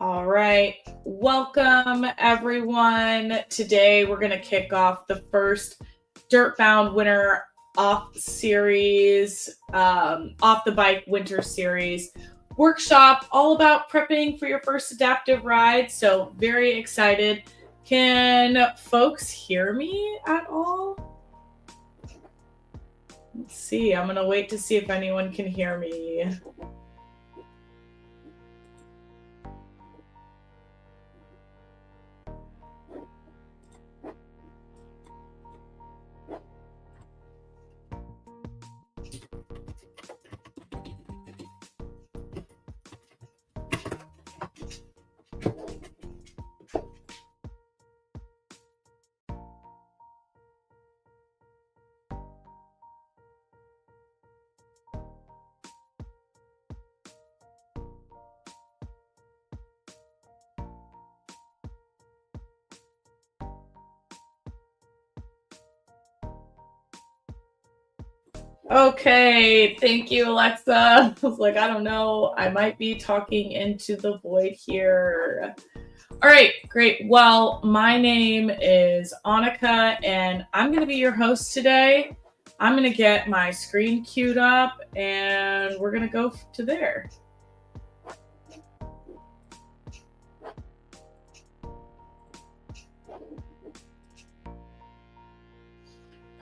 All right. Welcome, everyone. Today, we're going to kick off the first DirtBound Winter Off Series, Off the Bike Winter Series workshop, all about prepping for your first adaptive ride. So, very excited. Can folks hear me at all? Let's see. I'm going to wait to see if anyone can hear me. Okay, thank you, Alexa. I was like, I don't know. I might be talking into the void here. All right, great. Well, my name is Annika, and I'm going to be your host today. I'm going to get my screen queued up, and we're going to go to there.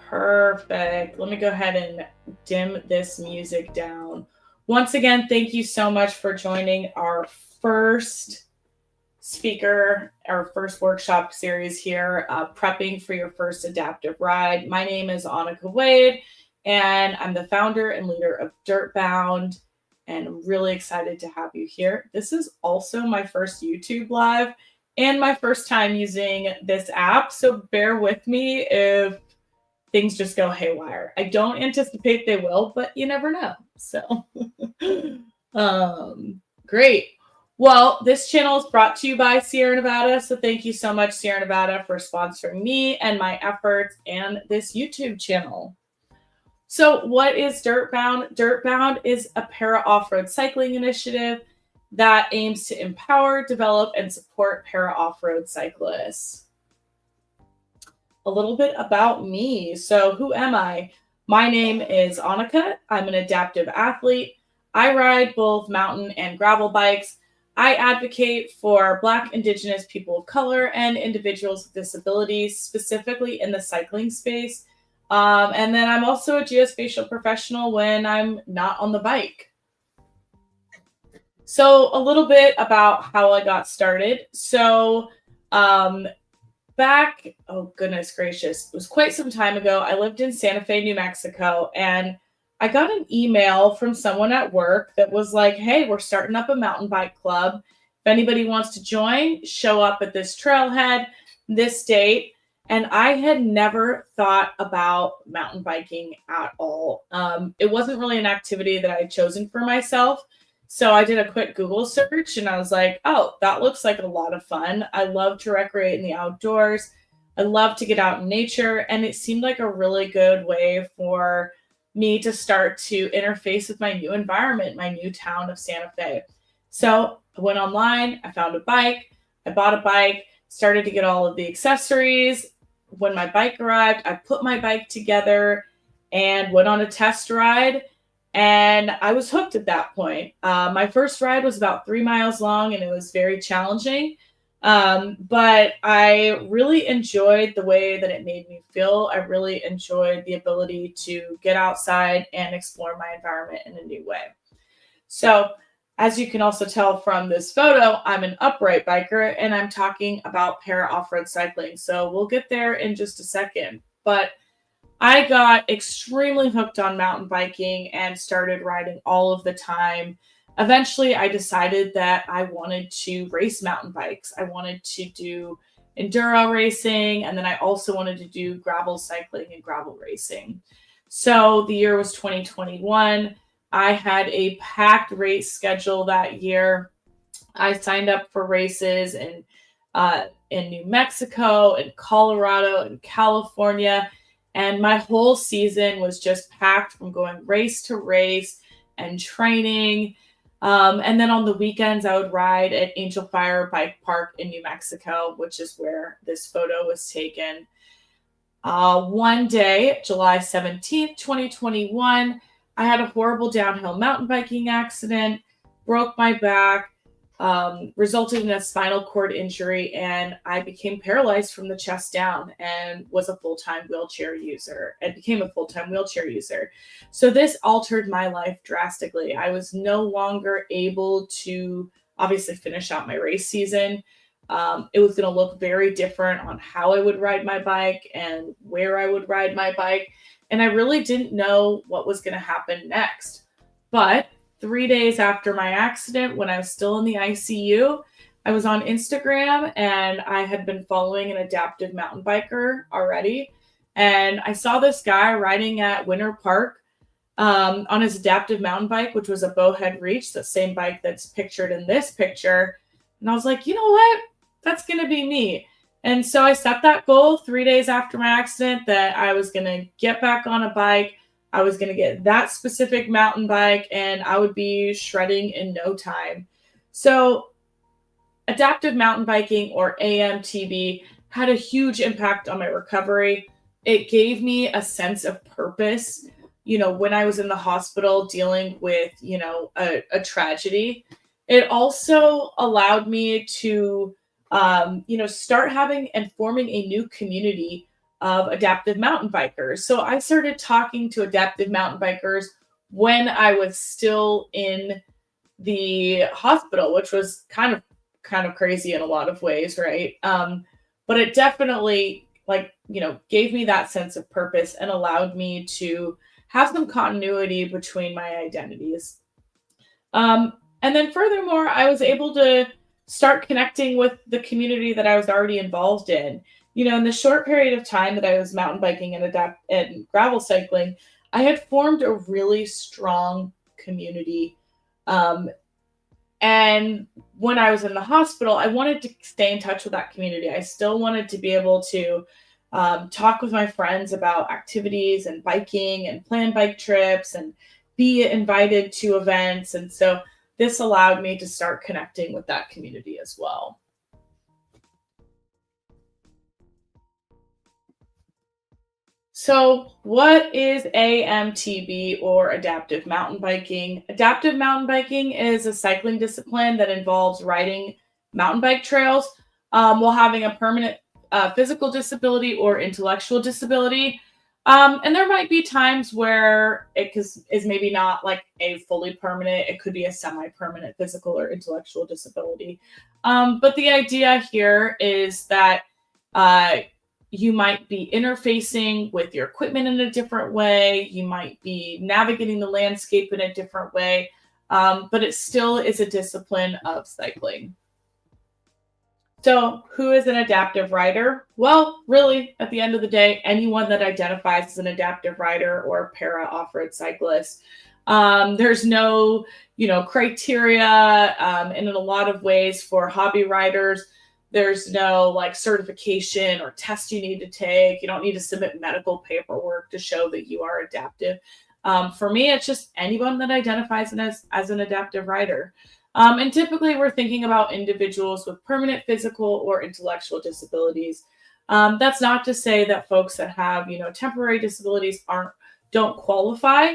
Perfect. Let me go ahead and dim this music down. Once again, thank you so much for joining our first speaker, our first workshop series here, prepping for your first adaptive ride. My name is Annika Wade, and I'm the founder and leader of DirtBound, and I'm really excited to have you here. This is also my first YouTube live and my first time using this app, so bear with me if things just go haywire. I don't anticipate they will, but you never know. So, great. Well, this channel is brought to you by Sierra Nevada. So thank you so much, Sierra Nevada, for sponsoring me and my efforts and this YouTube channel. So what is DirtBound? DirtBound is a para off-road cycling initiative that aims to empower, develop, and support para off-road cyclists. A little bit about me. So who am I? My name is Annika. I'm an adaptive athlete. I ride both mountain and gravel bikes. I advocate for Black, Indigenous, people of color, and individuals with disabilities, specifically in the cycling space. And then I'm also a geospatial professional when I'm not on the bike. So a little bit about how I got started. So back, oh goodness gracious, it was quite some time ago. I lived in Santa Fe, New Mexico, and I got an email from someone at work that was like, hey, we're starting up a mountain bike club. If anybody wants to join, show up at this trailhead, this date. And I had never thought about mountain biking at all. It wasn't really an activity that I had chosen for myself. So I did a quick Google search and I was like, oh, that looks like a lot of fun. I love to recreate in the outdoors. I love to get out in nature. And it seemed like a really good way for me to start to interface with my new environment, my new town of Santa Fe. So I went online, I found a bike, I bought a bike, started to get all of the accessories. When my bike arrived, I put my bike together and went on a test ride. And I was hooked at that point. My first ride was about 3 miles long and it was very challenging. But I really enjoyed the way that it made me feel. I really enjoyed the ability to get outside and explore my environment in a new way. So as you can also tell from this photo, I'm an upright biker and I'm talking about para off-road cycling. So we'll get there in just a second. But I got extremely hooked on mountain biking and started riding all of the time. Eventually, I decided that I wanted to race mountain bikes. I wanted to do enduro racing, and then I also wanted to do gravel cycling and gravel racing. So the year was 2021. I had a packed race schedule that year. I signed up for races in New Mexico, in Colorado, in California. And my whole season was just packed from going race to race and training. And then on the weekends, I would ride at Angel Fire Bike Park in New Mexico, which is where this photo was taken. One day, July 17th, 2021, I had a horrible downhill mountain biking accident, broke my back, resulted in a spinal cord injury, and I became paralyzed from the chest down and was a full-time wheelchair user and became a full-time wheelchair user. So this altered my life drastically. I was no longer able to obviously finish out my race season. It was going to look very different on how I would ride my bike and where I would ride my bike. And I really didn't know what was going to happen next. But 3 days after my accident, when I was still in the ICU, I was on Instagram and I had been following an adaptive mountain biker already. And I saw this guy riding at Winter Park on his adaptive mountain bike, which was a Bowhead Reach, the same bike that's pictured in this picture. And I was like, you know what? That's going to be me. And so I set that goal 3 days after my accident that I was going to get back on a bike. I was going to get that specific mountain bike and I would be shredding in no time. So adaptive mountain biking, or AMTB, had a huge impact on my recovery. It gave me a sense of purpose, when I was in the hospital dealing with, a tragedy. It also allowed me to, start having and forming a new community of adaptive mountain bikers. So I started talking to adaptive mountain bikers when I was still in the hospital, which was kind of crazy in a lot of ways, right? But it definitely gave me that sense of purpose and allowed me to have some continuity between my identities. And then furthermore, I was able to start connecting with the community that I was already involved in. In the short period of time that I was mountain biking and gravel cycling, I had formed a really strong community. And when I was in the hospital, I wanted to stay in touch with that community. I still wanted to be able to talk with my friends about activities and biking and plan bike trips and be invited to events. And so this allowed me to start connecting with that community as well. So, what is AMTB, or adaptive mountain biking? Adaptive mountain biking is a cycling discipline that involves riding mountain bike trails while having a permanent physical disability or intellectual disability. And there might be times where it is maybe not like a fully permanent, it could be a semi-permanent physical or intellectual disability. But the idea here is that you might be interfacing with your equipment in a different way. You might be navigating the landscape in a different way, but it still is a discipline of cycling. So who is an adaptive rider? Well, really, at the end of the day, anyone that identifies as an adaptive rider or para off-road cyclist. There's no, criteria, and in a lot of ways for hobby riders, there's no certification or test you need to take. You don't need to submit medical paperwork to show that you are adaptive. For me, it's just anyone that identifies as an adaptive rider. And typically we're thinking about individuals with permanent physical or intellectual disabilities. That's not to say that folks that have, temporary disabilities don't qualify.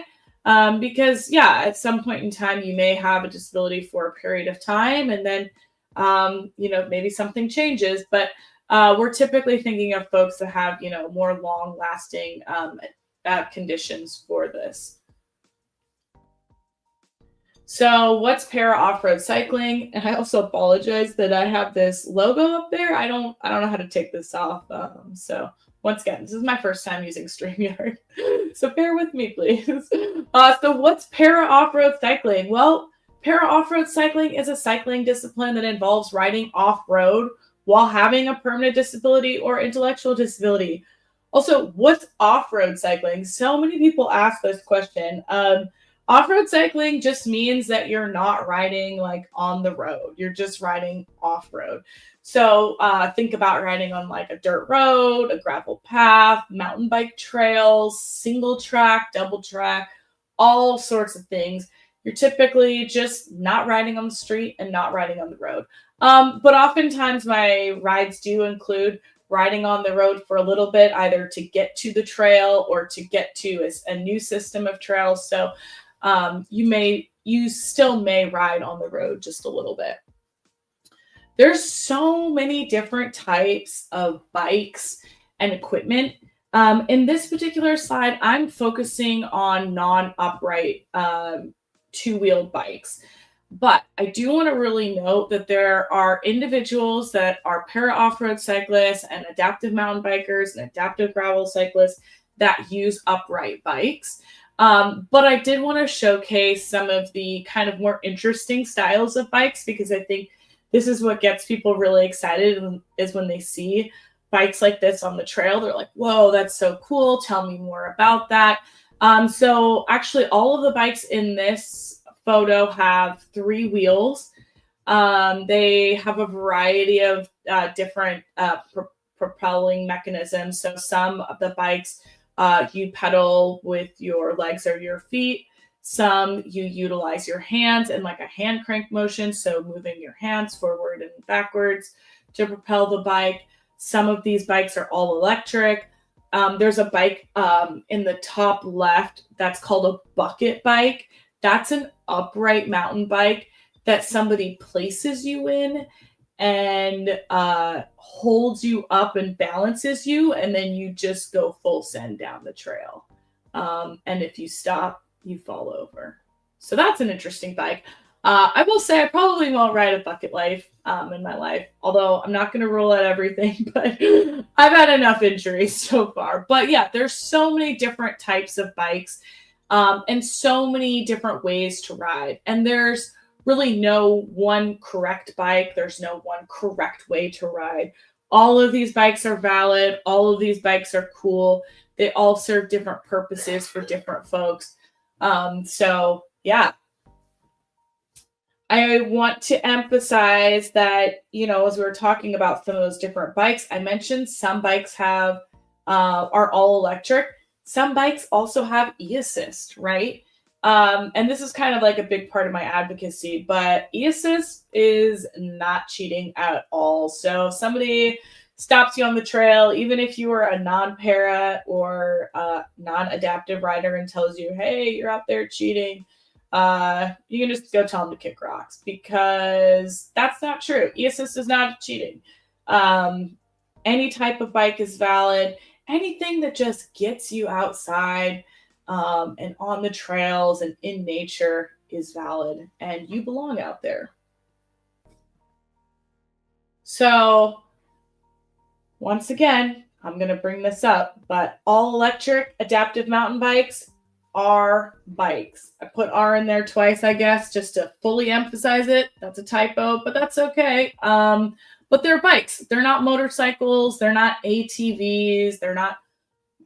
Because at some point in time, you may have a disability for a period of time and then, maybe something changes, but we're typically thinking of folks that have, more long lasting conditions for this. So what's para off-road cycling? And I also apologize that I have this logo up there. I don't know how to take this off. So once again, this is my first time using StreamYard. So bear with me, please. So what's para off-road cycling? Well, para off-road cycling is a cycling discipline that involves riding off-road while having a permanent disability or intellectual disability. Also, what's off-road cycling? So many people ask this question. Off-road cycling just means that you're not riding on the road. You're just riding off-road. So think about riding on a dirt road, a gravel path, mountain bike trails, single track, double track, all sorts of things. you're typically just not riding on the street and not riding on the road. But oftentimes my rides do include riding on the road for a little bit, either to get to the trail or to get to a new system of trails. So you still may ride on the road just a little bit. There's so many different types of bikes and equipment. In this particular slide, I'm focusing on non-upright two-wheeled bikes. But I do want to really note that there are individuals that are para off-road cyclists and adaptive mountain bikers and adaptive gravel cyclists that use upright bikes. But I did want to showcase some of the kind of more interesting styles of bikes, because I think this is what gets people really excited, is when they see bikes like this on the trail. They're like, whoa, that's so cool. Tell me more about that. So actually all of the bikes in this photo have 3 wheels. They have a variety of different propelling mechanisms. So some of the bikes you pedal with your legs or your feet. Some you utilize your hands in like a hand crank motion, so moving your hands forward and backwards to propel the bike. Some of these bikes are all electric. There's a bike in the top left that's called a bucket bike. That's an upright mountain bike that somebody places you in and holds you up and balances you, and then you just go full send down the trail. And if you stop, you fall over. So that's an interesting bike. I will say I probably won't ride a bucket life in my life, although I'm not going to rule out everything, but I've had enough injuries so far. But yeah, there's so many different types of bikes and so many different ways to ride. And there's really no one correct bike. There's no one correct way to ride. All of these bikes are valid. All of these bikes are cool. They all serve different purposes for different folks. So yeah, I want to emphasize that, as we were talking about some of those different bikes, I mentioned some bikes are all electric. Some bikes also have e-assist, right? And this is kind of like a big part of my advocacy, but e-assist is not cheating at all. So if somebody stops you on the trail, even if you are a non-para or non-adaptive rider, and tells you, hey, you're out there cheating, you can just go tell them to kick rocks, because that's not true. E-assist is not cheating. Any type of bike is valid. Anything that just gets you outside and on the trails and in nature is valid, and you belong out there. So once again, I'm going to bring this up, but all electric adaptive mountain bikes are bikes. I put R in there twice, I guess, just to fully emphasize it. That's a typo, but that's okay. But they're bikes. They're not motorcycles. They're not ATVs. They're not,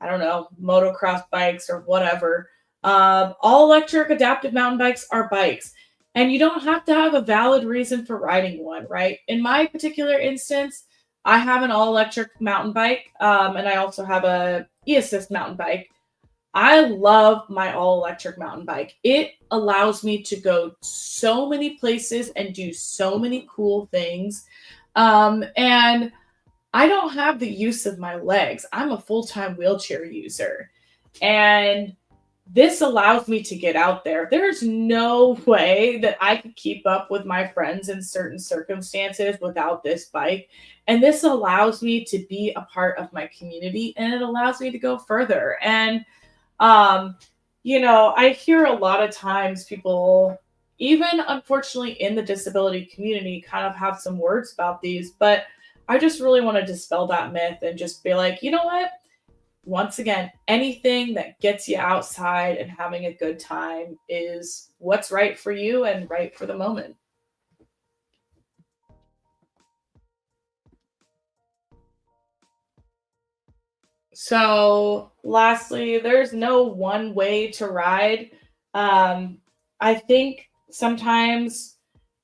I don't know, motocross bikes or whatever. All electric adaptive mountain bikes are bikes. And you don't have to have a valid reason for riding one, right? In my particular instance, I have an all-electric mountain bike, and I also have a e-assist mountain bike. I love my all-electric mountain bike. It allows me to go so many places and do so many cool things. And I don't have the use of my legs. I'm a full-time wheelchair user. And this allows me to get out there. There's no way that I could keep up with my friends in certain circumstances without this bike. And this allows me to be a part of my community, and it allows me to go further. And, I hear a lot of times people, even unfortunately in the disability community, kind of have some words about these, but I just really want to dispel that myth and just be like, you know what? Once again, anything that gets you outside and having a good time is what's right for you and right for the moment. So, lastly, there's no one way to ride. I think sometimes,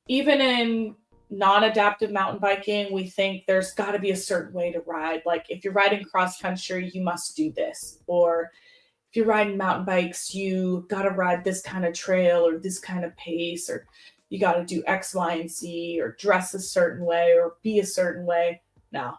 even in non-adaptive mountain biking, we think there's got to be a certain way to ride. Like if you're riding cross country, you must do this. Or if you're riding mountain bikes, you got to ride this kind of trail or this kind of pace, or you got to do X, Y, and Z, or dress a certain way or be a certain way. No,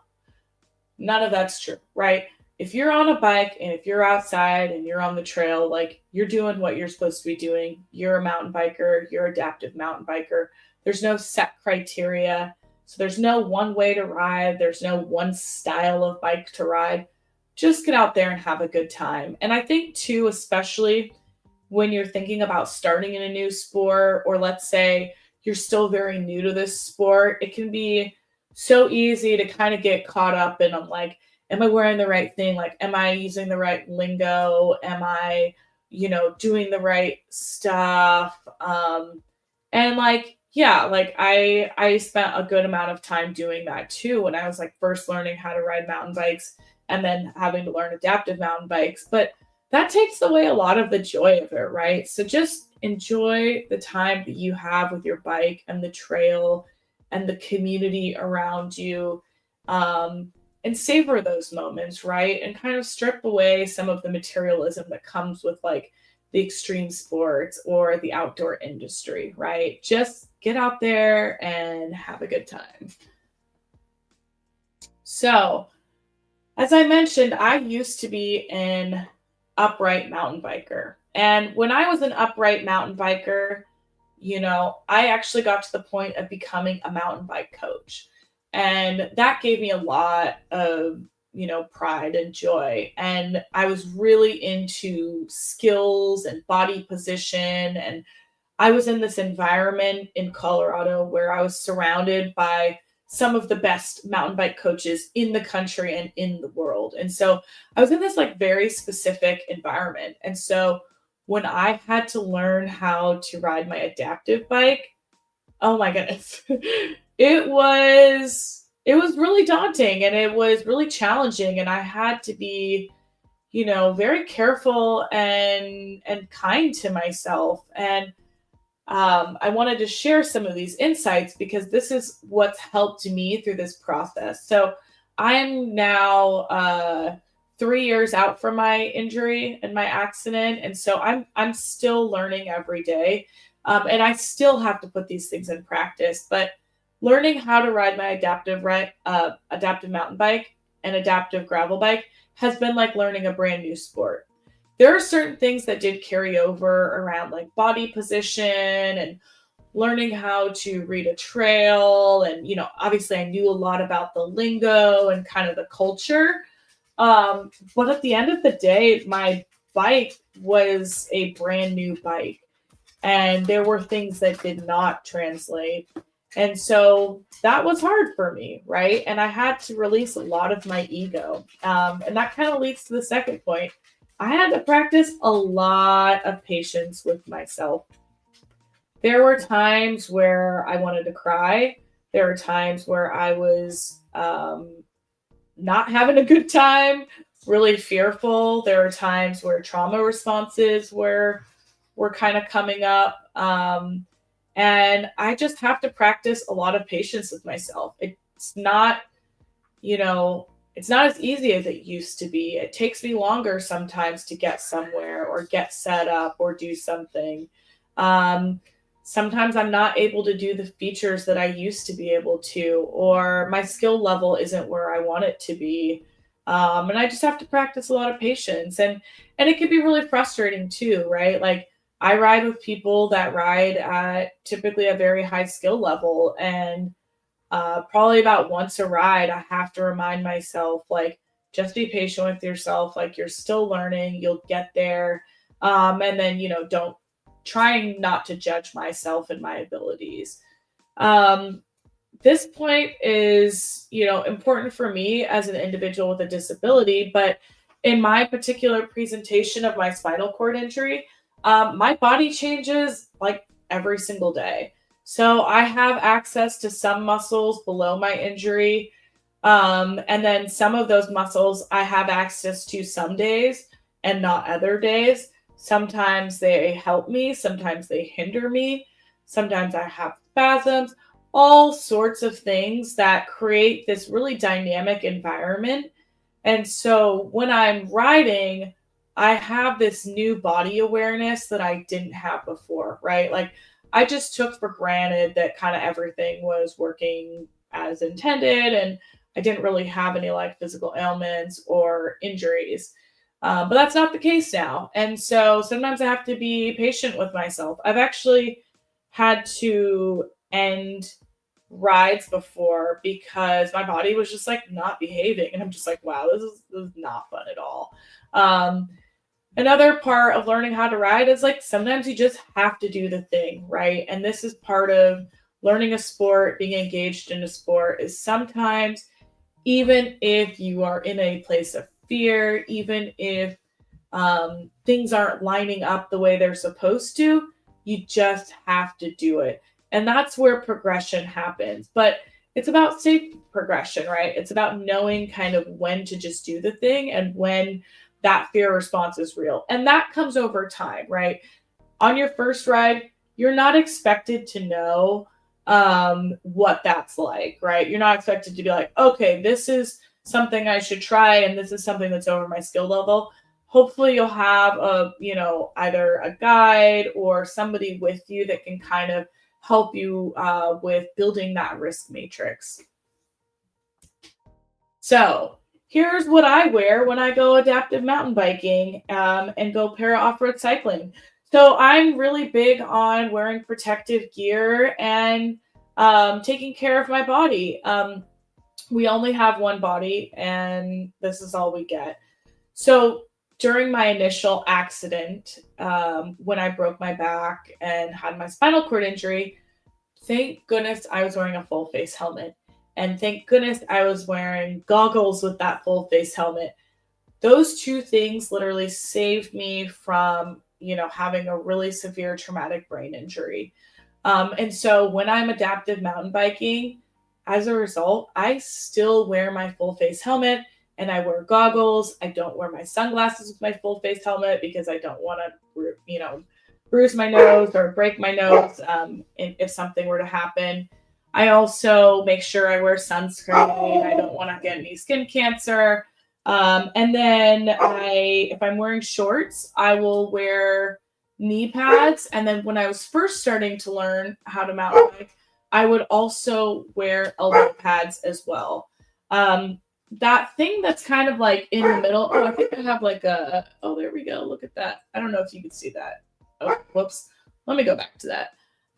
none of that's true, right? If you're on a bike and if you're outside and you're on the trail, like you're doing what you're supposed to be doing, you're a mountain biker, you're adaptive mountain biker. There's no set criteria. So there's no one way to ride, there's no one style of bike to ride. Just get out there and have a good time. And I think, too, especially when you're thinking about starting in a new sport, or let's say you're still very new to this sport, it can be so easy to kind of get caught up in, I'm like, am I wearing the right thing? Like, am I using the right lingo? Am I, doing the right stuff? And like, yeah, like I spent a good amount of time doing that too when I was like first learning how to ride mountain bikes and then having to learn adaptive mountain bikes. But that takes away a lot of the joy of it, right? So just enjoy the time that you have with your bike and the trail and the community around you, and savor those moments, right? And kind of strip away some of the materialism that comes with like the extreme sports or the outdoor industry, right? Just get out there and have a good time. So, as I mentioned, I used to be an upright mountain biker. And when I was an upright mountain biker, I actually got to the point of becoming a mountain bike coach. And that gave me a lot of, pride and joy. And I was really into skills and body position. And I was in this environment in Colorado where I was surrounded by some of the best mountain bike coaches in the country and in the world. And so I was in this like very specific environment. And so when I had to learn how to ride my adaptive bike, oh my goodness, it was really daunting and it was really challenging. And I had to be, very careful and kind to myself. And I wanted to share some of these insights because this is what's helped me through this process. So I'm now 3 years out from my injury and my accident, and so I'm still learning every day, and I still have to put these things in practice. But learning how to ride my adaptive mountain bike and adaptive gravel bike has been like learning a brand new sport. There are certain things that did carry over around like body position and learning how to read a trail. And, obviously I knew a lot about the lingo and kind of the culture. But at the end of the day, my bike was a brand new bike and there were things that did not translate. And so that was hard for me, right? And I had to release a lot of my ego. And that kind of leads to the second point. I had to practice a lot of patience with myself. There were times where I wanted to cry. There were times where I was not having a good time, really fearful. There were times where trauma responses were kind of coming up. And I just have to practice a lot of patience with myself. It's not, it's not as easy as it used to be. It takes me longer sometimes to get somewhere or get set up or do something. Sometimes I'm not able to do the features that I used to be able to, or my skill level isn't where I want it to be. And I just have to practice a lot of patience. And it can be really frustrating too, right? Like I ride with people that ride at typically a very high skill level, and probably about once a ride, I have to remind myself, like, just be patient with yourself. Like you're still learning, you'll get there. And then, don't trying not to judge myself and my abilities. This point is, important for me as an individual with a disability, but in my particular presentation of my spinal cord injury, my body changes like every single day. So I have access to some muscles below my injury. And then some of those muscles I have access to some days and not other days. Sometimes they help me. Sometimes they hinder me. Sometimes I have spasms, all sorts of things that create this really dynamic environment. And so when I'm riding, I have this new body awareness that I didn't have before, right? Like I just took for granted that kind of everything was working as intended, and I didn't really have any like physical ailments or injuries. But that's not the case now. And so sometimes I have to be patient with myself. I've actually had to end rides before because my body was just like not behaving. And I'm just like, wow, this is not fun at all. Um, Another part of learning how to ride is like sometimes you just have to do the thing, right? And this is part of learning a sport, being engaged in a sport, is sometimes even if you are in a place of fear, even if things aren't lining up the way they're supposed to, you just have to do it. And that's where progression happens. But it's about safe progression, right? It's about knowing kind of when to just do the thing and when that fear response is real. And that comes over time, right? On your first ride, you're not expected to know what that's like, right? You're not expected to be like, okay, this is something I should try and this is something that's over my skill level. Hopefully you'll have a, either a guide or somebody with you that can kind of help you with building that risk matrix. So here's what I wear when I go adaptive mountain biking and go para off-road cycling. So I'm really big on wearing protective gear and taking care of my body. We only have one body, and this is all we get. So during my initial accident, when I broke my back and had my spinal cord injury, thank goodness I was wearing a full face helmet. And thank goodness I was wearing goggles with that full face helmet. Those two things literally saved me from, having a really severe traumatic brain injury. And so when I'm adaptive mountain biking, as a result, I still wear my full face helmet and I wear goggles. I don't wear my sunglasses with my full face helmet because I don't want to, bruise my nose or break my nose if something were to happen. I also make sure I wear sunscreen. I don't want to get any skin cancer. And then if I'm wearing shorts, I will wear knee pads. And then when I was first starting to learn how to mountain bike, I would also wear elbow pads as well. That thing that's kind of like in the middle. Oh, I think I have like there we go. Look at that. I don't know if you can see that. Oh, whoops. Let me go back to that.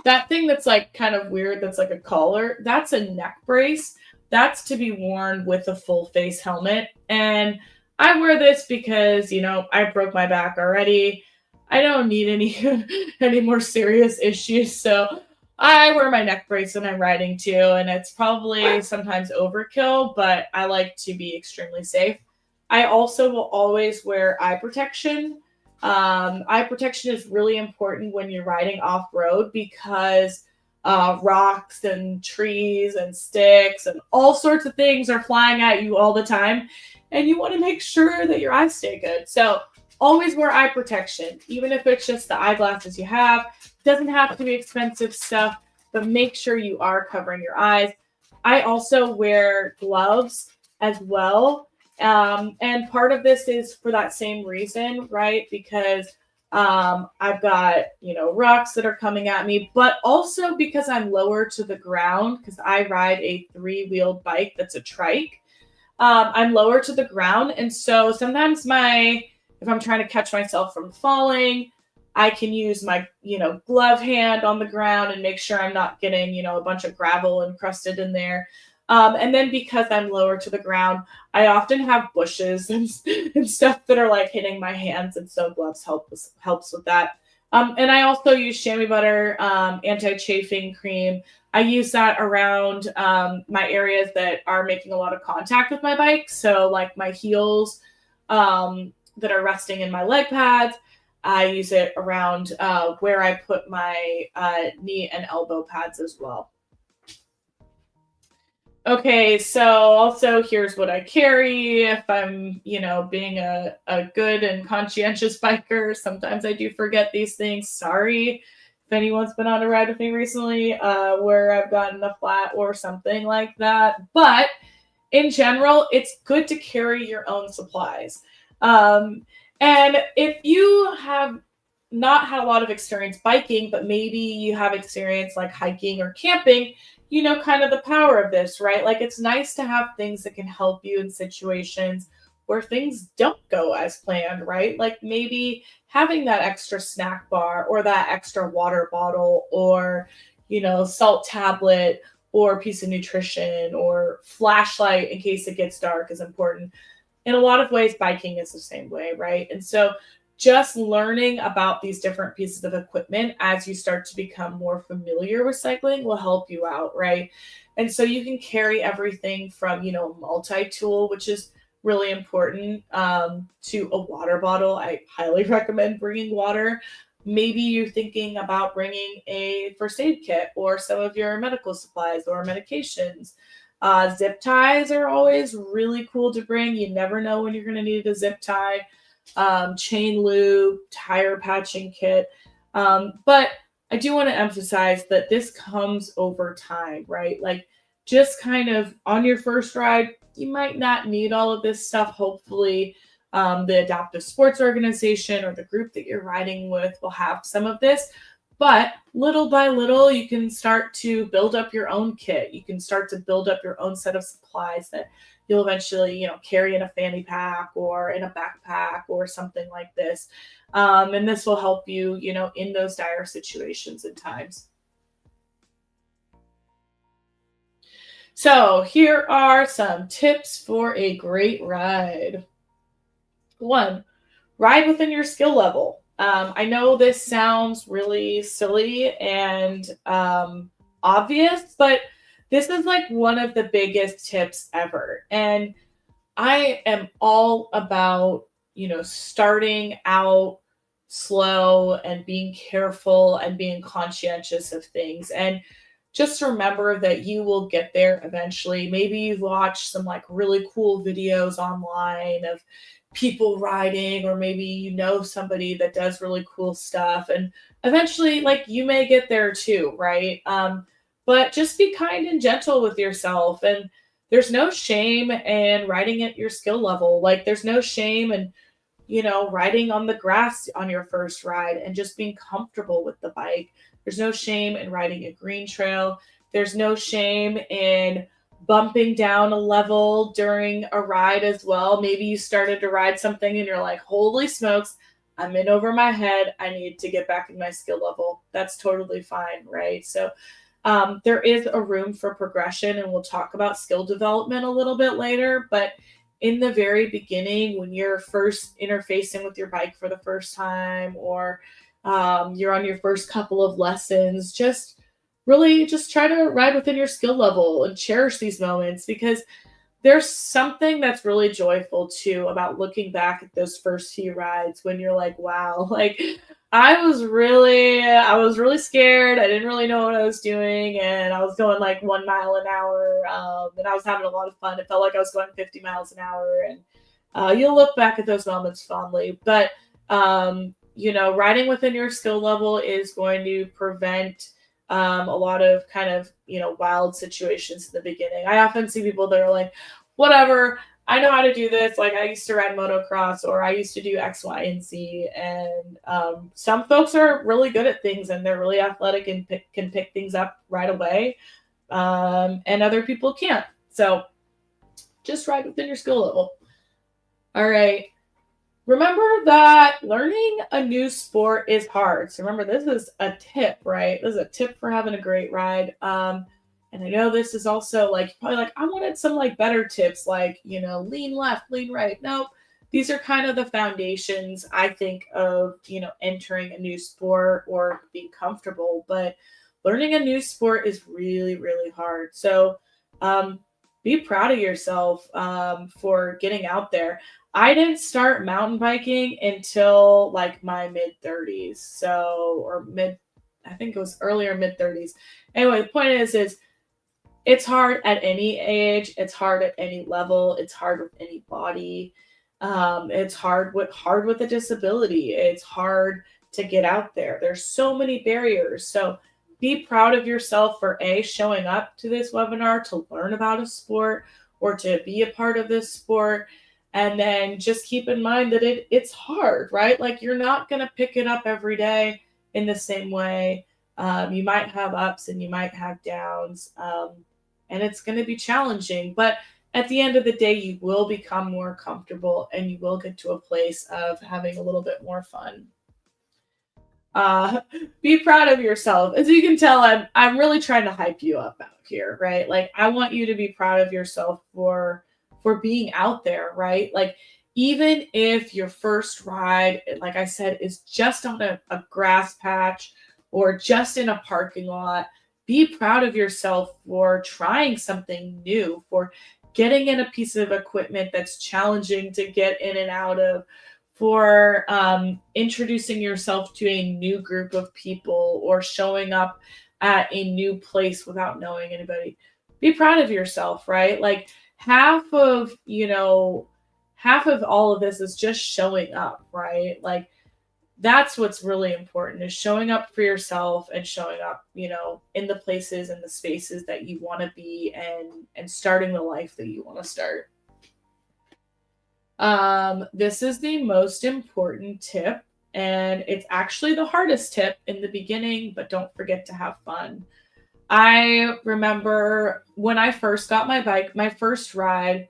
That thing that's like kind of weird, that's like a collar, that's a neck brace. That's to be worn with a full face helmet. And I wear this because, I broke my back already. I don't need any more serious issues. So I wear my neck brace when I'm riding too. And it's probably sometimes overkill, but I like to be extremely safe. I also will always wear eye protection. Eye protection is really important when you're riding off road because rocks and trees and sticks and all sorts of things are flying at you all the time. And you want to make sure that your eyes stay good. So always wear eye protection, even if it's just the eyeglasses you have. It doesn't have to be expensive stuff, but make sure you are covering your eyes. I also wear gloves as well. And part of this is for that same reason, right? Because I've got, rocks that are coming at me, but also because I'm lower to the ground because I ride a 3-wheeled bike that's a trike. I'm lower to the ground. And so sometimes if I'm trying to catch myself from falling, I can use my, glove hand on the ground and make sure I'm not getting, a bunch of gravel encrusted in there. And then because I'm lower to the ground, I often have bushes and stuff that are like hitting my hands. And so gloves helps with that. And I also use chamois butter, anti-chafing cream. I use that around my areas that are making a lot of contact with my bike. So like my heels that are resting in my leg pads. I use it around where I put my knee and elbow pads as well. Okay, so also here's what I carry if I'm, being a good and conscientious biker. Sometimes I do forget these things. Sorry if anyone's been on a ride with me recently where I've gotten a flat or something like that. But in general, it's good to carry your own supplies. And And if you have not had a lot of experience biking, but maybe you have experience like hiking or camping, you know, kind of the power of this, right? Like it's nice to have things that can help you in situations where things don't go as planned, right? Like maybe having that extra snack bar or that extra water bottle or, you know, salt tablet or piece of nutrition or flashlight in case it gets dark is important. In a lot of ways, biking is the same way, right? And so just learning about these different pieces of equipment as you start to become more familiar with cycling will help you out, right? And so you can carry everything from, you know, a multi-tool, which is really important, to a water bottle. I highly recommend bringing water. Maybe you're thinking about bringing a first aid kit or some of your medical supplies or medications. Zip ties are always really cool to bring. You never know when you're going to need a zip tie. Chain lube, tire patching kit. But I do want to emphasize that this comes over time, right? Like just kind of on your first ride, you might not need all of this stuff. Hopefully, the adaptive sports organization or the group that you're riding with will have some of this. But little by little, you can start to build up your own kit. You can start to build up your own set of supplies that you'll eventually, you know, carry in a fanny pack or in a backpack or something like this. And this will help you, you know, in those dire situations and times. So here are some tips for a great ride. One, ride within your skill level. I know this sounds really silly and obvious, but this is like one of the biggest tips ever. And I am all about, you know, starting out slow and being careful and being conscientious of things. And just remember that you will get there eventually. Maybe you've watched some like really cool videos online of people riding, or maybe you know somebody that does really cool stuff. And eventually, like you may get there too, right? But just be kind and gentle with yourself. And there's no shame in riding at your skill level. Like there's no shame in, you know, riding on the grass on your first ride and just being comfortable with the bike. There's no shame in riding a green trail. There's no shame in bumping down a level during a ride as well. Maybe you started to ride something and you're like, holy smokes, I'm in over my head. I need to get back in my skill level. That's totally fine, right? So there is a room for progression, and we'll talk about skill development a little bit later. But in the very beginning, when you're first interfacing with your bike for the first time, or you're on your first couple of lessons, just really just try to ride within your skill level and cherish these moments, because there's something that's really joyful too about looking back at those first few rides when you're like, wow, like I was really scared. I didn't really know what I was doing, and I was going like 1 mile an hour, and I was having a lot of fun. It felt like I was going 50 miles an hour, and you'll look back at those moments fondly. But you know, riding within your skill level is going to prevent a lot of kind of, you know, wild situations in the beginning. I often see people that are like, whatever, I know how to do this. Like I used to ride motocross, or I used to do X, Y, and Z. And some folks are really good at things and they're really athletic and can pick things up right away. And other people can't. So just ride within your skill level. All right. Remember that learning a new sport is hard. So remember, this is a tip, right? This is a tip for having a great ride. And I know this is also like probably like I wanted some like better tips, like, you know, lean left, lean right. Nope. These are kind of the foundations, I think, of, you know, entering a new sport or being comfortable. But learning a new sport is really, really hard. So um, be proud of yourself for getting out there. I didn't start mountain biking until like my mid 30s. So, or mid, I think it was earlier mid 30s. Anyway, the point is it's hard at any age. It's hard at any level. It's hard with any body. It's hard with a disability. It's hard to get out there. There's so many barriers. So be proud of yourself for showing up to this webinar to learn about a sport or to be a part of this sport. And then just keep in mind that it's hard, right? Like you're not going to pick it up every day in the same way. You might have ups and you might have downs, and it's going to be challenging. But at the end of the day, you will become more comfortable and you will get to a place of having a little bit more fun. uh be proud of yourself. As you can tell, I'm really trying to hype you up out here, right? Like I want you to be proud of yourself for being out there, right? Like even if your first ride, like I said, is just on a grass patch or just in a parking lot, be proud of yourself for trying something new, for getting in a piece of equipment that's challenging to get in and out of, for introducing yourself to a new group of people or showing up at a new place without knowing anybody. Be proud of yourself, right? Like half of, half of all of this is just showing up, right? Like that's what's really important, is showing up for yourself and showing up, in the places and the spaces that you want to be, and starting the life that you want to start. This is the most important tip, and it's actually the hardest tip in the beginning, but don't forget to have fun. I remember when I first got my bike, my first ride,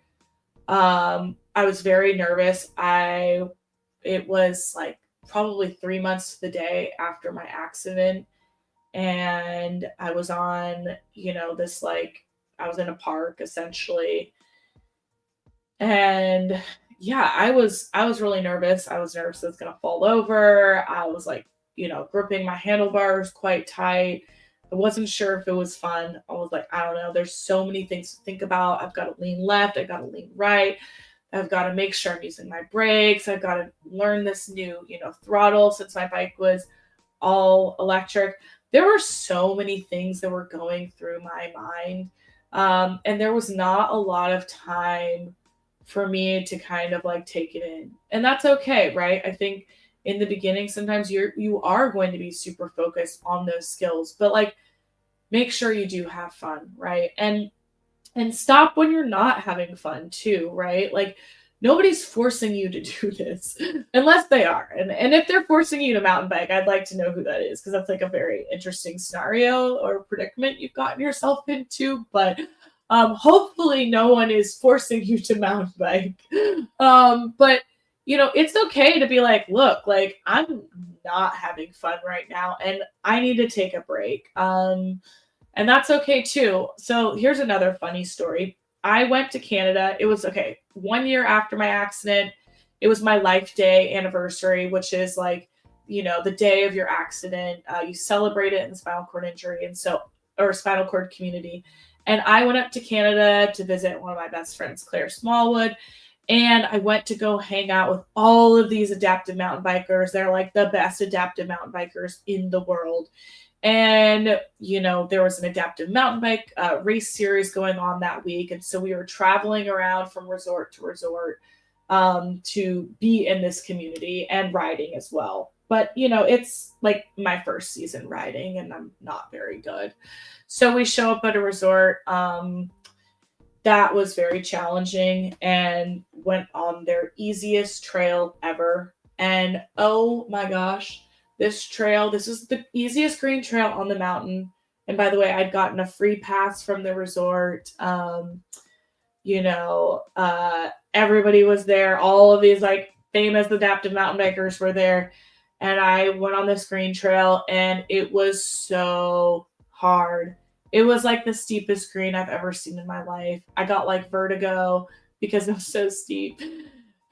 I was very nervous. It was like probably 3 months to the day after my accident, and I was on, this like I was in a park essentially, and yeah, I was really nervous. I was nervous I was gonna fall over. I was like, gripping my handlebars quite tight. I wasn't sure if it was fun. I was like, I don't know. There's so many things to think about. I've got to lean left. I've got to lean right. I've got to make sure I'm using my brakes. I've got to learn this new, throttle, since my bike was all electric. There were so many things that were going through my mind. And there was not a lot of time for me to kind of like take it in. And that's okay, right? I think in the beginning, sometimes you are going to be super focused on those skills, but like make sure you do have fun, right? And stop when you're not having fun too, right? Like nobody's forcing you to do this unless they are. And if they're forcing you to mountain bike, I'd like to know who that is, because that's like a very interesting scenario or predicament you've gotten yourself into. But hopefully no one is forcing you to mountain bike. But it's okay to be like, look, like I'm not having fun right now and I need to take a break. And that's okay too. So here's another funny story. I went to Canada. It was okay. 1 year after my accident, it was my Life Day anniversary, which is like, the day of your accident. You celebrate it in the spinal cord injury or spinal cord community. And I went up to Canada to visit one of my best friends, Claire Smallwood. And I went to go hang out with all of these adaptive mountain bikers. They're like the best adaptive mountain bikers in the world. And, there was an adaptive mountain bike race series going on that week. And so we were traveling around from resort to resort to be in this community and riding as well. But, it's like my first season riding and I'm not very good. So we show up at a resort that was very challenging and went on their easiest trail ever. And oh my gosh, this is the easiest green trail on the mountain. And by the way, I'd gotten a free pass from the resort. Everybody was there. All of these like famous adaptive mountain bikers were there. And I went on this green trail and it was so hard. It was like the steepest green I've ever seen in my life. I got like vertigo because it was so steep.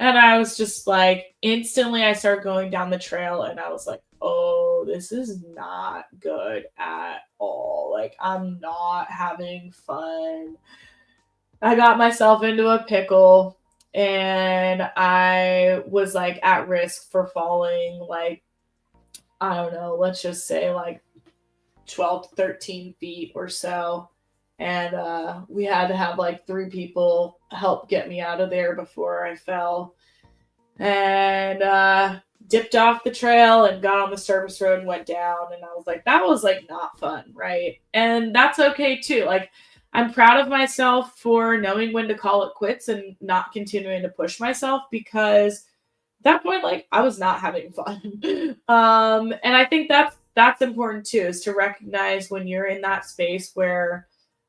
And I was just like, instantly I started going down the trail and I was like, oh, this is not good at all. Like, I'm not having fun. I got myself into a pickle and I was like at risk for falling, like, I don't know, let's just say like 12 to 13 feet or so. And we had to have like 3 people help get me out of there before I fell. And dipped off the trail and got on the service road and went down. And I was like, that was like not fun, right? And that's okay too. Like, I'm proud of myself for knowing when to call it quits and not continuing to push myself, because at that point, like, I was not having fun. And I think that's important too, is to recognize when you're in that space where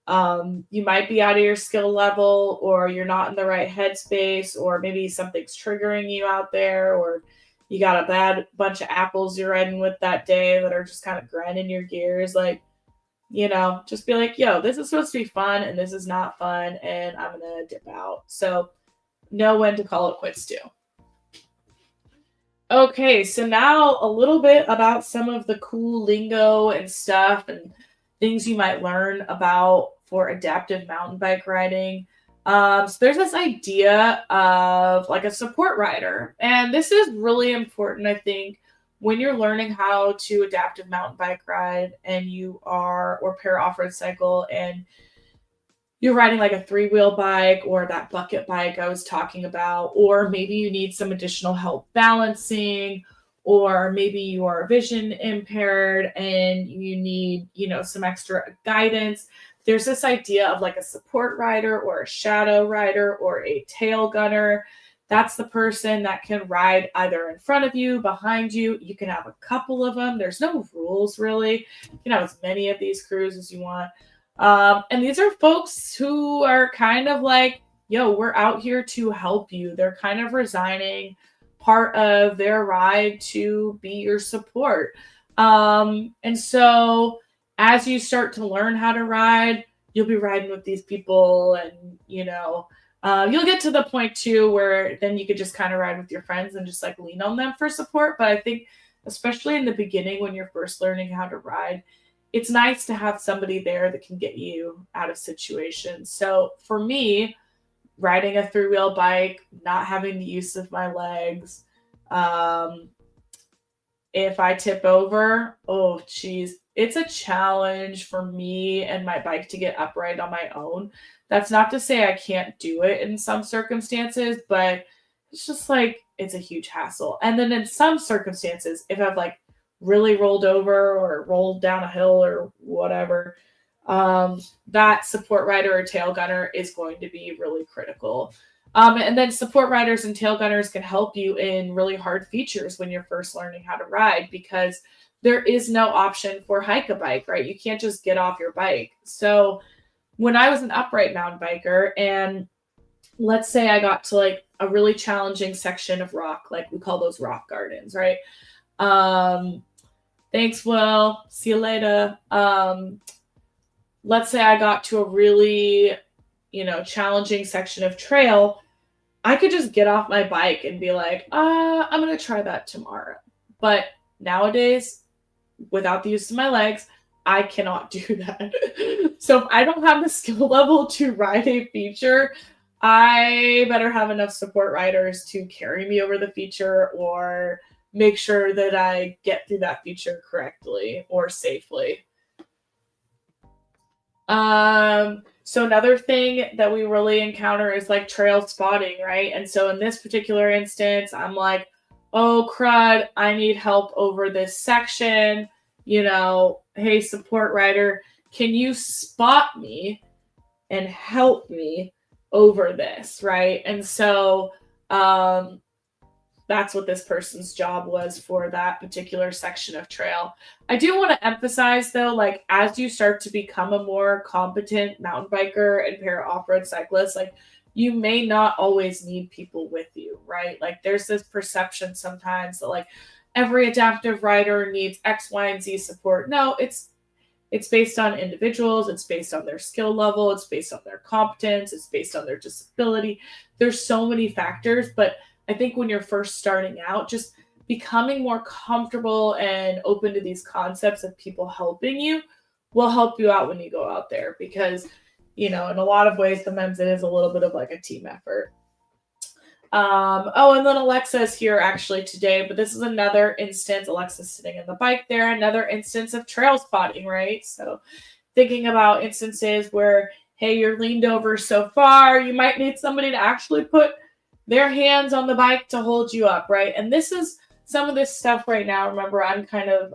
you might be out of your skill level, or you're not in the right headspace, or maybe something's triggering you out there, or you got a bad bunch of apples you're riding with that day that are just kind of grinding your gears. Like, just be like, yo, this is supposed to be fun and this is not fun, and I'm gonna dip out. So know when to call it quits too. Okay, so now a little bit about some of the cool lingo and stuff and things you might learn about for adaptive mountain bike riding. So there's this idea of like a support rider, and this is really important, I think, when you're learning how to adaptive mountain bike ride and you are or para off-road cycle, and you're riding like a three-wheel bike or that bucket bike I was talking about, or maybe you need some additional help balancing, or maybe you are vision impaired and you need, some extra guidance. There's this idea of like a support rider or a shadow rider or a tail gunner. That's the person that can ride either in front of you, behind you. You can have a couple of them. There's no rules really. You can have as many of these crews as you want. And these are folks who are kind of like, yo, we're out here to help you. They're kind of resigning part of their ride to be your support. And so as you start to learn how to ride, you'll be riding with these people, and, you'll get to the point too where then you could just kind of ride with your friends and just like lean on them for support. But I think, especially in the beginning when you're first learning how to ride, it's nice to have somebody there that can get you out of situations. So for me, riding a three-wheel bike, not having the use of my legs, if I tip over, oh geez, it's a challenge for me and my bike to get upright on my own. That's not to say I can't do it in some circumstances, but it's just like it's a huge hassle. And then in some circumstances, if I've like really rolled over or rolled down a hill or whatever, that support rider or tail gunner is going to be really critical. And then support riders and tail gunners can help you in really hard features when you're first learning how to ride, because there is no option for hike a bike, right? You can't just get off your bike. So when I was an upright mountain biker, and let's say I got to like a really challenging section of rock, like we call those rock gardens, right? Thanks, Will. See you later. Let's say I got to a really, challenging section of trail. I could just get off my bike and be like, I'm going to try that tomorrow. But nowadays, without the use of my legs, I cannot do that. So if I don't have the skill level to ride a feature, I better have enough support riders to carry me over the feature, or make sure that I get through that feature correctly or safely. So another thing that we really encounter is like trail spotting, right? And so in this particular instance, I'm like, oh crud, I need help over this section. Hey, support rider, can you spot me and help me over this, right? And so that's what this person's job was for that particular section of trail. I do want to emphasize though, like as you start to become a more competent mountain biker and para off-road cyclist, like you may not always need people with you, right? Like there's this perception sometimes that like every adaptive rider needs X, Y, and Z support. No, it's based on individuals. It's based on their skill level. It's based on their competence. It's based on their disability. There's so many factors, but I think when you're first starting out, just becoming more comfortable and open to these concepts of people helping you will help you out when you go out there, because, in a lot of ways, sometimes it is a little bit of like a team effort. And then Alexa's here actually today, but this is another instance. Alexa's sitting in the bike there, another instance of trail spotting, right? So thinking about instances where, hey, you're leaned over so far, you might need somebody to actually put their hands on the bike to hold you up, right? And this is some of this stuff right now. Remember, I'm kind of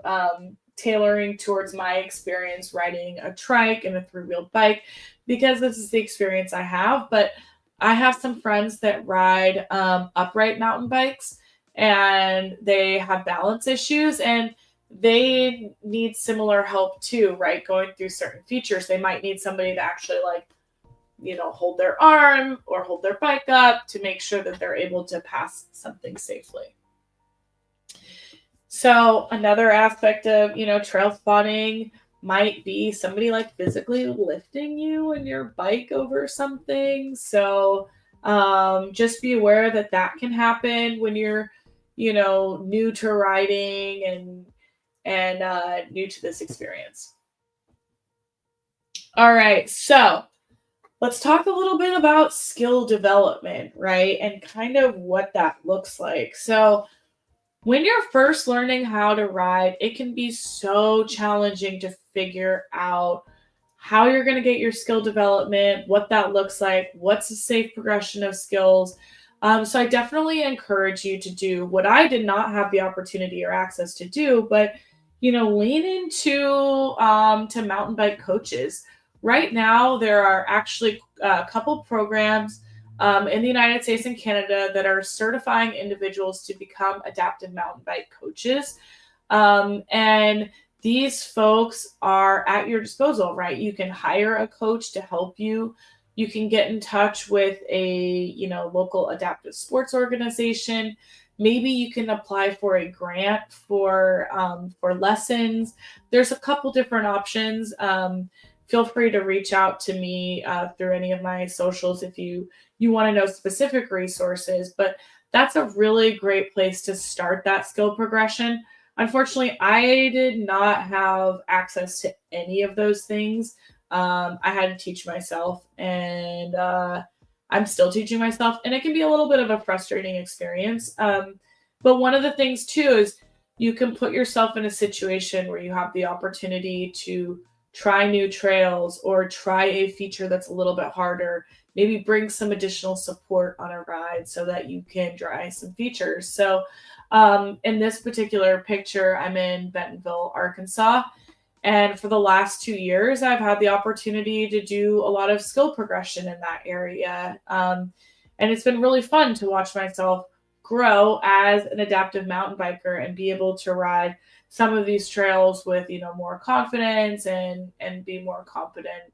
tailoring towards my experience riding a trike and a three-wheeled bike. because this is the experience I have, but I have some friends that ride upright mountain bikes and they have balance issues and they need similar help too, right? Going through certain features. They might need somebody to actually like, hold their arm or hold their bike up to make sure that they're able to pass something safely. So another aspect of, trail spotting might be somebody like physically lifting you and your bike over something. So just be aware that that can happen when you're, new to riding and new to this experience. All right, so let's talk a little bit about skill development, right? And kind of what that looks like. So when you're first learning how to ride, it can be so challenging to figure out how you're going to get your skill development, what that looks like, what's a safe progression of skills. So I definitely encourage you to do what I did not have the opportunity or access to do, but lean into to mountain bike coaches. Right now, there are actually a couple programs in the United States and Canada that are certifying individuals to become adaptive mountain bike coaches. And these folks are at your disposal, right? You can hire a coach to help you. You can get in touch with a, local adaptive sports organization. Maybe you can apply for a grant for lessons. There's a couple different options. Feel free to reach out to me through any of my socials if you want to know specific resources, but that's a really great place to start that skill progression. Unfortunately, I did not have access to any of those things. I had to teach myself, and I'm still teaching myself, and it can be a little bit of a frustrating experience. But one of the things too is you can put yourself in a situation where you have the opportunity to try new trails or try a feature that's a little bit harder, maybe bring some additional support on a ride so that you can try some features. So in this particular picture, I'm in Bentonville, Arkansas. And for the last 2 years, I've had the opportunity to do a lot of skill progression in that area. And it's been really fun to watch myself grow as an adaptive mountain biker and be able to ride some of these trails with, more confidence and be more competent.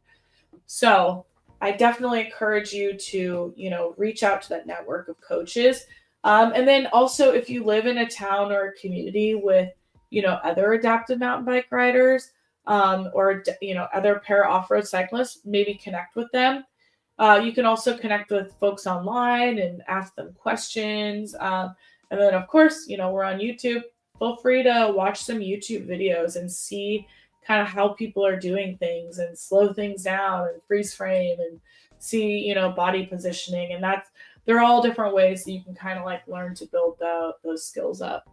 So I definitely encourage you to, reach out to that network of coaches. And then also if you live in a town or a community with, other adaptive mountain bike riders, or, other para off-road cyclists, maybe connect with them. You can also connect with folks online and ask them questions. And then of course, we're on YouTube. Feel free to watch some YouTube videos and see kind of how people are doing things and slow things down and freeze frame and see, body positioning. And they're all different ways that you can kind of like learn to build those skills up.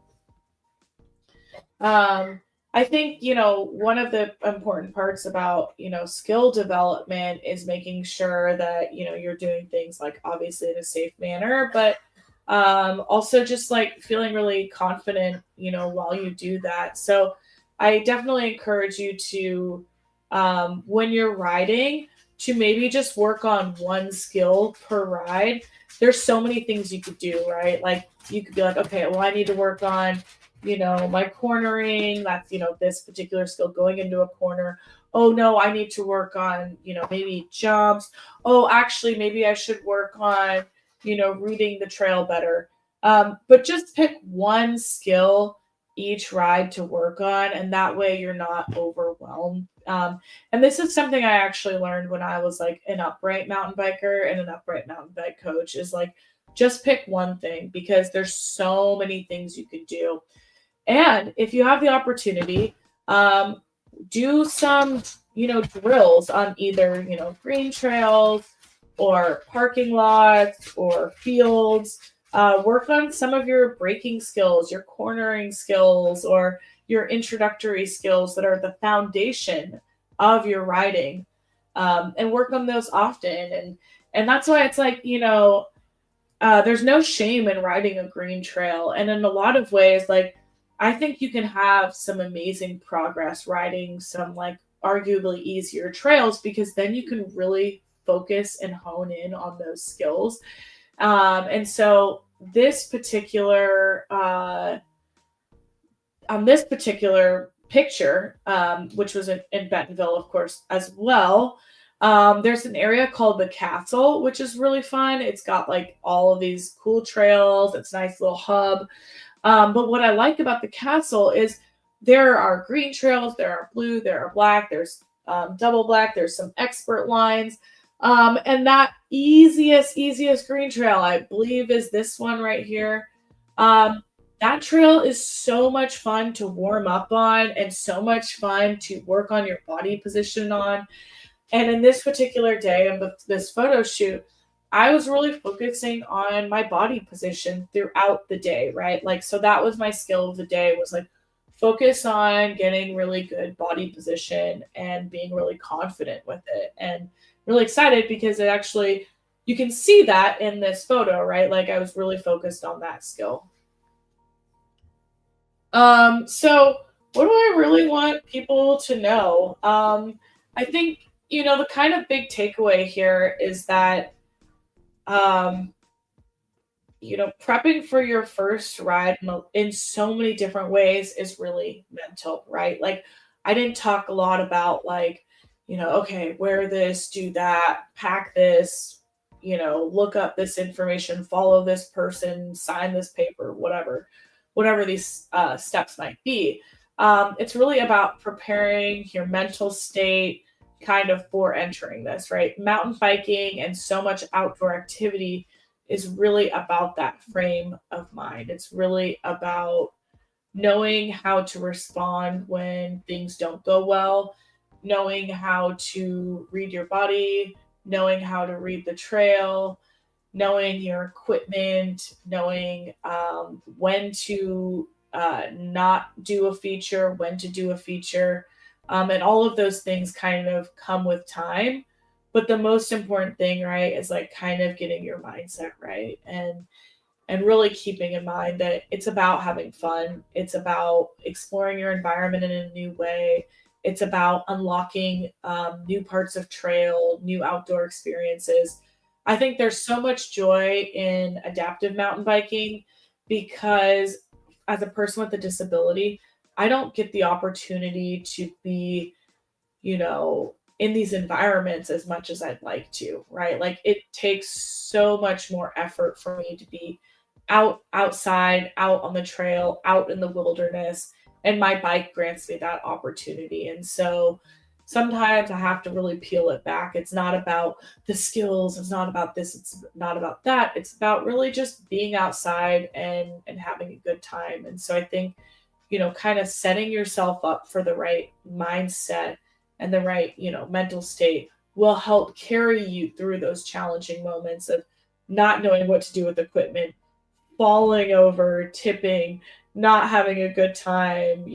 I think, one of the important parts about, skill development is making sure that, you're doing things like obviously in a safe manner, but also just like feeling really confident, while you do that. So I definitely encourage you to, when you're riding, to maybe just work on one skill per ride. There's so many things you could do, right? Like you could be like, okay, well, I need to work on, my cornering. That's, this particular skill going into a corner. Oh no, I need to work on, maybe jumps. Oh, actually, maybe I should work on, reading the trail better. But just pick one skill each ride to work on, and that way you're not overwhelmed. And this is something I actually learned when I was like an upright mountain biker and an upright mountain bike coach is like, just pick one thing because there's so many things you can do. And if you have the opportunity, do some, drills on either, green trails or parking lots or fields. Work on some of your braking skills, your cornering skills, or your introductory skills that are the foundation of your riding, and work on those often. And that's why it's like, there's no shame in riding a green trail. And in a lot of ways, like, I think you can have some amazing progress riding some like arguably easier trails because then you can really focus and hone in on those skills. And so this particular on this particular picture, which was in Bentonville, of course, as well. There's an area called the Castle, which is really fun. It's got like all of these cool trails. It's a nice little hub. But what I like about the castle is there are green trails, there are blue, there are black, there's double black, there's some expert lines. And that easiest green trail, I believe, is this one right here. Um, that trail is so much fun to warm up on and so much fun to work on your body position on. And in this particular day of this photo shoot, I was really focusing on my body position throughout the day, right? Like, so that was my skill of the day was like focus on getting really good body position and being really confident with it. And really excited because it actually, you can see that in this photo, right? Like I was really focused on that skill. So what do I really want people to know? I think, the kind of big takeaway here is that, um, prepping for your first ride in so many different ways is really mental, right? Like, I didn't talk a lot about, like, okay, wear this, do that, pack this, look up this information, follow this person, sign this paper, whatever these steps might be. It's really about preparing your mental state kind of for entering this, right? Mountain biking and so much outdoor activity is really about that frame of mind. It's really about knowing how to respond when things don't go well, knowing how to read your body, knowing how to read the trail, knowing your equipment, knowing when to not do a feature, when to do a feature. And all of those things kind of come with time. But the most important thing, right, is like kind of getting your mindset right and really keeping in mind that it's about having fun. It's about exploring your environment in a new way. It's about unlocking new parts of trail, new outdoor experiences. I think there's so much joy in adaptive mountain biking because as a person with a disability, I don't get the opportunity to be, in these environments as much as I'd like to, right? Like it takes so much more effort for me to be outside, out on the trail, out in the wilderness, and my bike grants me that opportunity. And so sometimes I have to really peel it back. It's not about the skills, it's not about this, it's not about that. It's about really just being outside and having a good time. And so I think, kind of setting yourself up for the right mindset and the right, mental state will help carry you through those challenging moments of not knowing what to do with equipment, falling over, tipping, not having a good time,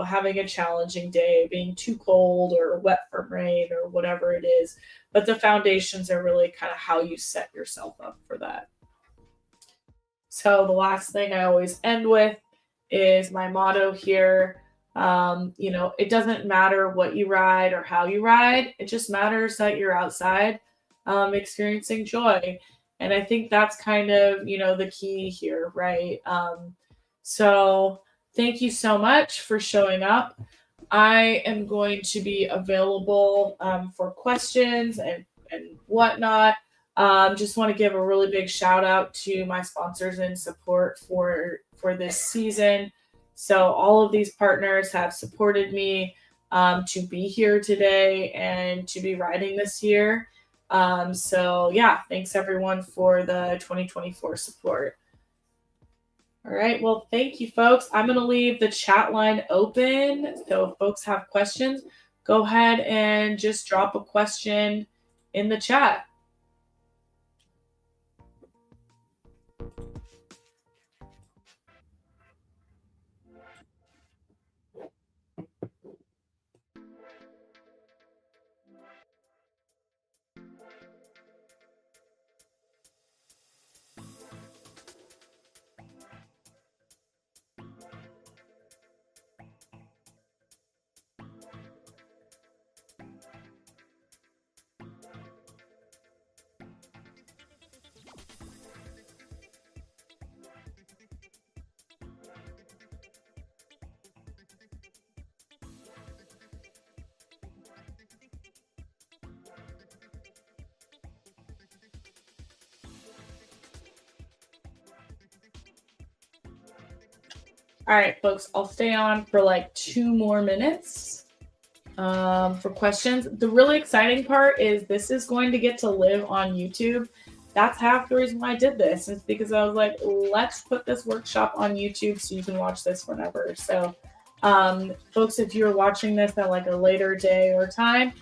having a challenging day, being too cold or wet from rain or whatever it is. But the foundations are really kind of how you set yourself up for that. So the last thing I always end with is my motto here. It doesn't matter what you ride or how you ride. It just matters that you're outside, experiencing joy. And I think that's kind of, the key here, right? So thank you so much for showing up. I am going to be available for questions and whatnot. Just want to give a really big shout out to my sponsors and support for this season. So all of these partners have supported me to be here today and to be riding this year. So yeah, thanks everyone for the 2024 support. All right, well, thank you, folks. I'm going to leave the chat line open. So if folks have questions, go ahead and just drop a question in the chat. All right, folks, I'll stay on for like 2 more minutes for questions. The really exciting part is this is going to get to live on YouTube. That's half the reason why I did this. It's because I was like, let's put this workshop on YouTube so you can watch this whenever. So, folks, if you're watching this at like a later day or time,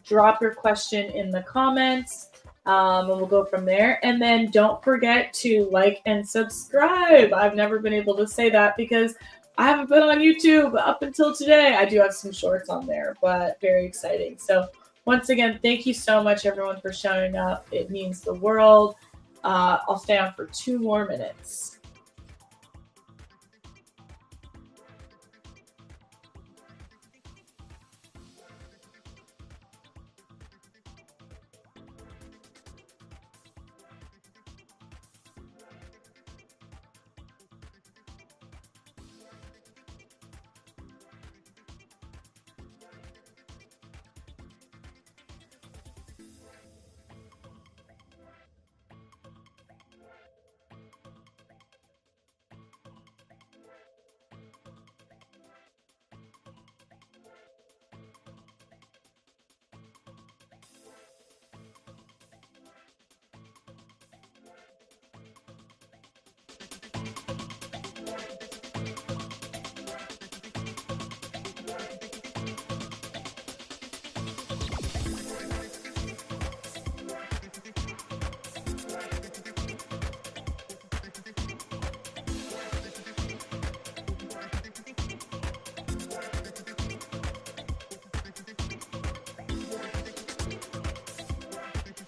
drop your question in the comments. And we'll go from there. And then don't forget to like and subscribe. I've never been able to say that because I haven't been on YouTube up until today. I do have some shorts on there, but very exciting. So once again, thank you so much, everyone, for showing up. It means the world. I'll stay on for 2 more minutes.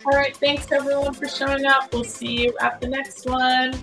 All right, thanks everyone for showing up. We'll see you at the next one.